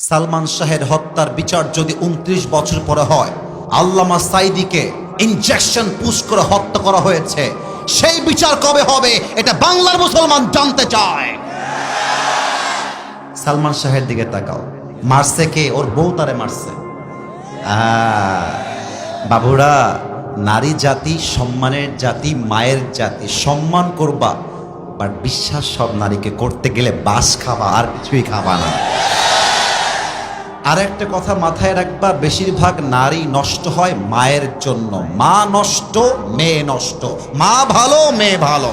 সালমান শাহের হত্যার বিচার যদি 29 বছর পরে হয়, আল্লামা সাঈদীকে ইনজেকশন পুশ করে হত্যা করা হয়েছে, সেই বিচার কবে হবে এটা বাংলার মুসলমান জানতে চায়। সালমান শাহের দিকে তাকাও, মারছে কে? ওর বউ তারে মারছে। বাবুরা, নারী জাতি সম্মানের জাতি, মায়ের জাতি, সম্মান করবা, বাট বিশ্বাস সব নারীকে করতে গেলে বাস খাবা, আর কিছুই খাবা না। আর একটা কথা মাথায় রাখবা, বেশিরভাগ নারী নষ্ট হয় মায়ের জন্য। মা নষ্ট, মেয়ে নষ্ট। মা ভালো, মেয়ে ভালো।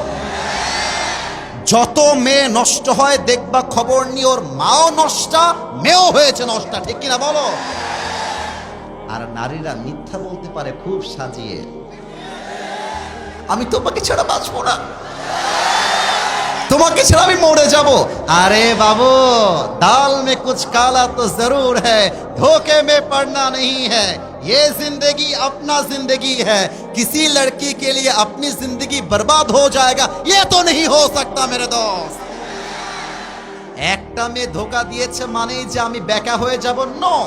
যত মেয়ে নষ্ট হয় দেখবা খবর নিয়ে ওর মাও নষ্টা, মেয়েও হয়েছে নষ্টা, ঠিক কিনা বলো? আর নারীরা মিথ্যা বলতে পারে খুব সাজিয়ে, আমি তোমাকে ছাড়া বাঁচবো না, তোমাকে ছাড়া আমি মরে যাব। আরে বাবু, दाल में कुछ काला तो जरूर है, धोखे में पड़ना नहीं है, ये जिंदगी अपना जिंदगी है, किसी लड़की के लिए अपनी जिंदगी बर्बाद हो जाएगा ये तो नहीं हो सकता मेरे दोस्त। একটা মেয়ে ধোকা দিয়েছে মানেই যে আমি বেকা হয়ে যাব? নো।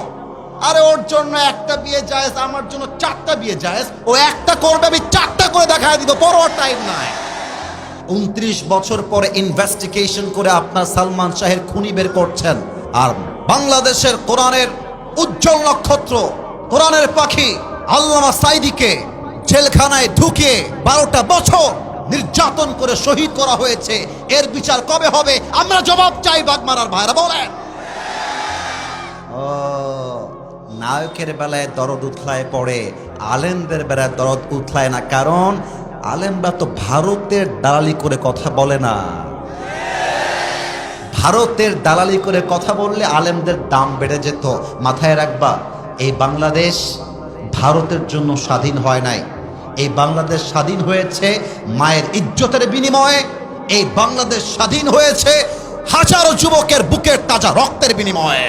আরে ওর জন্য একটা বিয়ে জায়েজ, আমার জন্য 4টা বিয়ে জায়েজ। ও একটা করবে, আমি 4টা করে দেখায় দিব, পরোয়া টাইম নাই। 29 বছর পরে ইনভেস্টিগেশন করে আপনার সালমান শাহের খুনি বের করছেন, আর বাংলাদেশের কোরআনের উজ্জ্বল নক্ষত্র, কোরআনের পাখি আল্লামা সাঈদীকে জেলখানায় ঢুকিয়ে 12টা বছর নির্যাতন করে শহীদ করা হয়েছে। এর বিচার কবে হবে? আমরা জবাব চাই বাগমারার ভাইরা, বলেন। ও, নায়কের বেলায় দরদ উথলায় পড়ে, আলেমদের বেলায় দরদ উথলায় না, কারণ আলেমরা তো ভারতের দালালি করে কথা বলে না। ভারতের দালালি করে কথা বললে আলেমদের দাম বেড়ে যেত। মাথায় রাখবা, এই বাংলাদেশ ভারতের জন্য স্বাধীন হয় নাই। এই বাংলাদেশ স্বাধীন হয়েছে মায়ের ইজ্জতের বিনিময়ে। এই বাংলাদেশ স্বাধীন হয়েছে হাজারো যুবকের বুকের তাজা রক্তের বিনিময়ে।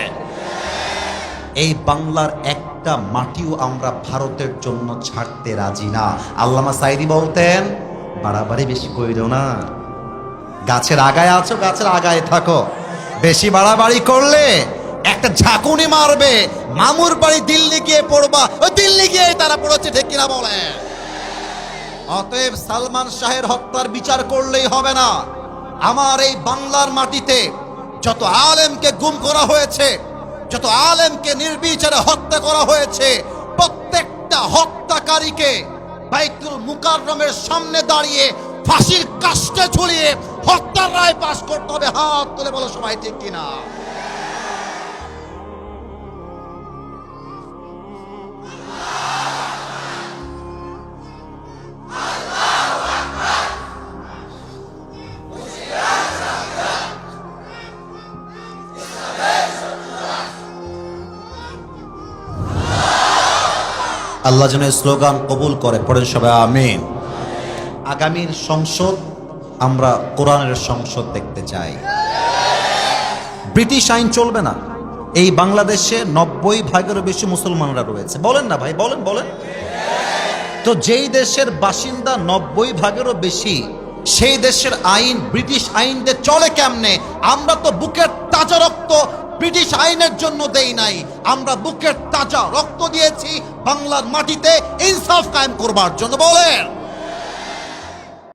এই বাংলার একটা মাটিও আমরা ভারতের জন্য ছাড়তে রাজি না। আল্লামা সাঈদী বলতেন, বাড়াবাড়ি বেশি কইরো না, গাছের আগায় আছো, গাছের আগায় থাকো, বেশি বাড়াবাড়ি করলে একটা ঝাঁকুনি মারবে, মামুর বাড়ি দিল্লি গিয়ে পড়বা, ওই দিল্লি গিয়ে তারা পড়েছে, ঠিক কিনা বলে? অতএব সালমান শাহের হত্যার বিচার করলেই হবে না। আমার এই বাংলার মাটিতে যত আলেমকে গুম করা হয়েছে, যত আলেমকে নির্বিচারে হত্যা করা হয়েছে, প্রত্যেকটা হত্যাকারীকে বাইতুল মুকাররমের সামনে দাঁড়িয়ে ফাঁসির কাস্টে ঝুলিয়ে হত্যার রায় পাশ করতে হবে। হাত তুলে বলো সবাই, ঠিক কিনা? আল্লাহ যেন স্লোগান কবুল করে, পড়েন সবাই আমিন। আগামীর সংসদ আমরা কোরআনের সংসদ দেখতে চাই। ব্রিটিশ আইন চলবে না। এই বাংলাদেশে 90%-এরও বেশি মুসলমানরা রয়েছে, বলেন না ভাই, বলেন বলেন। তো যেই দেশের বাসিন্দা 90%-এরও বেশি, সেই দেশের আইন ব্রিটিশ আইন দিয়ে চলে কেমনে? আমরা তো বুকের তাজা রক্ত ব্রিটিশ আইনের জন্য দেই নাই, আমরা বুকের তাজা রক্ত দিয়েছি বাংলার মাটিতে ইনসাফ কায়েম করবার জন্য, বলেন।